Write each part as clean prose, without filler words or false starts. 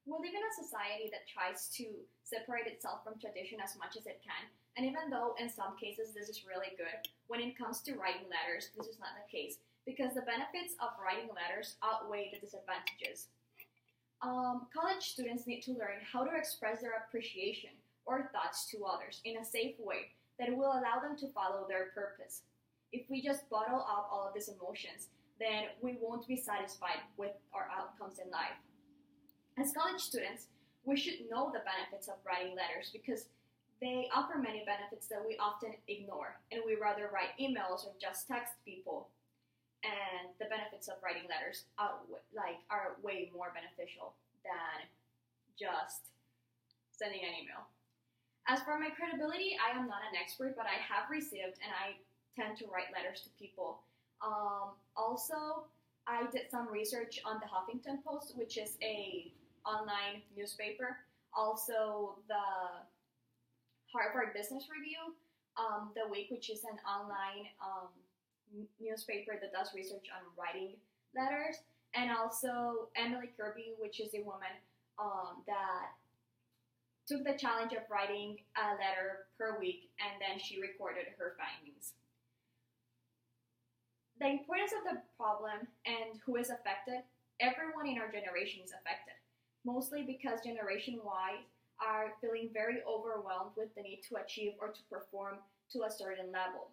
We live in a society that tries to separate itself from tradition as much as it can, and even though in some cases this is really good, when it comes to writing letters, this is not the case because the benefits of writing letters outweigh the disadvantages. College students need to learn how to express their appreciation or thoughts to others in a safe way that will allow them to follow their purpose. If we just bottle up all of these emotions, then we won't be satisfied with our outcomes in life. As college students, we should know the benefits of writing letters because they offer many benefits that we often ignore, and we rather write emails or just text people. And the benefits of writing letters are way more beneficial than just sending an email. As for my credibility, I am not an expert, but I have received and I tend to write letters to people. Also, I did some research on the Huffington Post, which is a online newspaper. Also, the Harvard Business Review, The Week, which is an online newspaper that does research on writing letters, and also Emily Kirby, which is a woman that took the challenge of writing a letter per week, and then she recorded her findings. The importance of the problem and who is affected, everyone in our generation is affected, mostly because Generation Y are feeling very overwhelmed with the need to achieve or to perform to a certain level.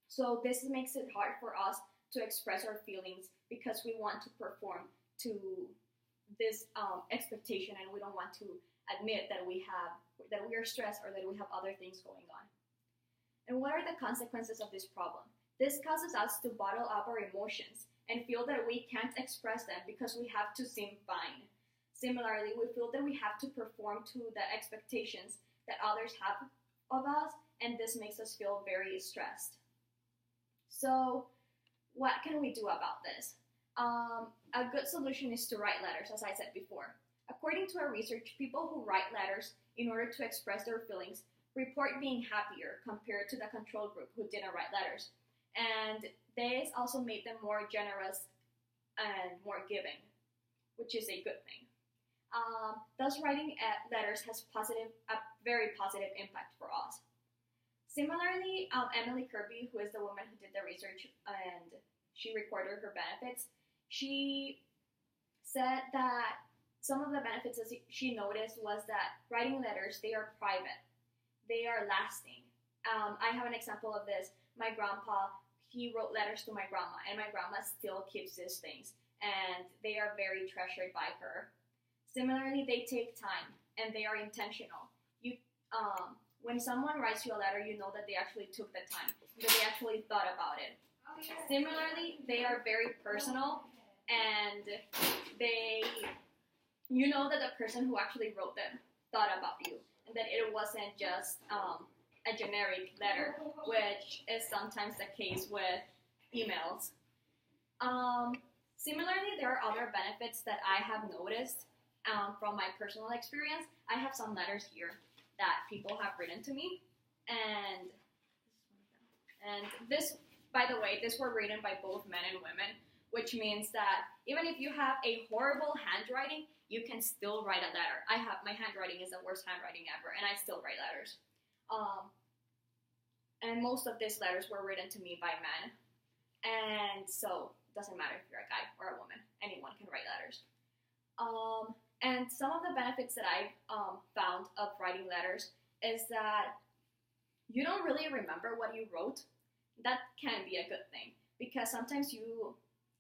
So this makes it hard for us to express our feelings because we want to perform to this expectation, and we don't want to admit that we are stressed or that we have other things going on. And what are the consequences of this problem? This causes us to bottle up our emotions and feel that we can't express them because we have to seem fine. Similarly, we feel that we have to perform to the expectations that others have of us, and this makes us feel very stressed. So, what can we do about this? A good solution is to write letters, as I said before. According to our research, people who write letters in order to express their feelings report being happier compared to the control group who didn't write letters. And this also made them more generous and more giving, which is a good thing. Thus, writing letters has a very positive impact for us. Similarly, Emily Kirby, who is the woman who did the research and she recorded her benefits, she said that some of the benefits that she noticed was that writing letters, they are private. They are lasting. I have an example of this. My grandpa, he wrote letters to my grandma, and my grandma still keeps these things, and they are very treasured by her. Similarly, they take time, and they are intentional. When someone writes you a letter, you know that they actually took the time, that they actually thought about it. Similarly, they are very personal, and you know that the person who actually wrote them thought about you, and that it wasn't just a generic letter, which is sometimes the case with emails. Similarly, there are other benefits that I have noticed from my personal experience. I have some letters here that people have written to me, and this, by the way, these were written by both men and women, which means that even if you have a horrible handwriting, you can still write a letter. My handwriting is the worst handwriting ever, and I still write letters. And most of these letters were written to me by men, and so it doesn't matter if you're a guy or a woman, anyone can write letters. And some of the benefits that I've found of writing letters is that you don't really remember what you wrote. That can be a good thing because sometimes you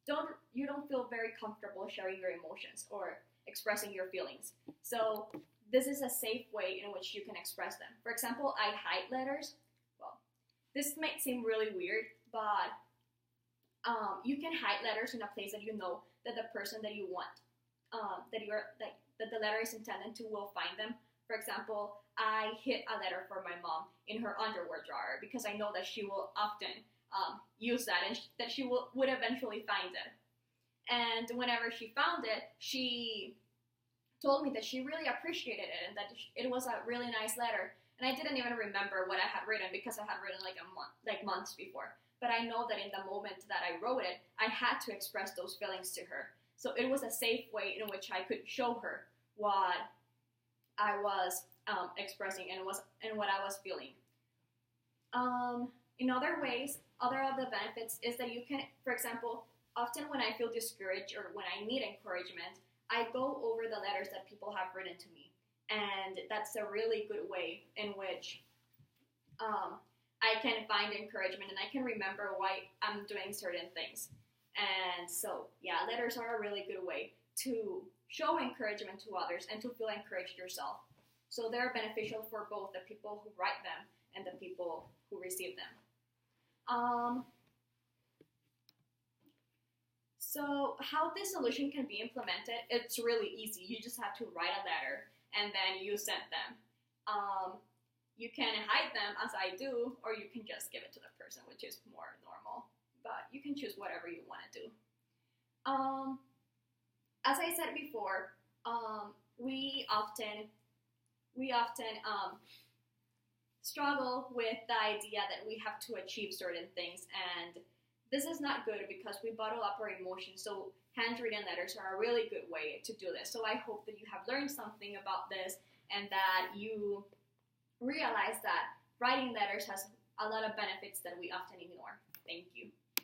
don't feel very comfortable sharing your emotions or expressing your feelings. So this is a safe way in which you can express them. For example, I hide letters. Well, this might seem really weird, but you can hide letters in a place that you know that the person that you want that the letter is intended to will find them. For example, I hid a letter for my mom in her underwear drawer because I know that she will often use that and that she would eventually find it. And whenever she found it, she told me that she really appreciated it and that it was a really nice letter. And I didn't even remember what I had written because I had written months before. But I know that in the moment that I wrote it, I had to express those feelings to her. So it was a safe way in which I could show her what I was expressing and what I was feeling. In other ways, other of the benefits is that you can, for example, often when I feel discouraged or when I need encouragement, I go over the letters that people have written to me, and that's a really good way in which I can find encouragement and I can remember why I'm doing certain things. And so, yeah, letters are a really good way to show encouragement to others and to feel encouraged yourself. So they're beneficial for both the people who write them and the people who receive them. So how this solution can be implemented, it's really easy. You just have to write a letter and then you send them. You can hide them as I do, or you can just give it to the person, which is more normal. But you can choose whatever you want to do. As I said before, we often struggle with the idea that we have to achieve certain things, and this is not good because we bottle up our emotions. So handwritten letters are a really good way to do this. So I hope that you have learned something about this and that you realize that writing letters has a lot of benefits that we often ignore. Thank you.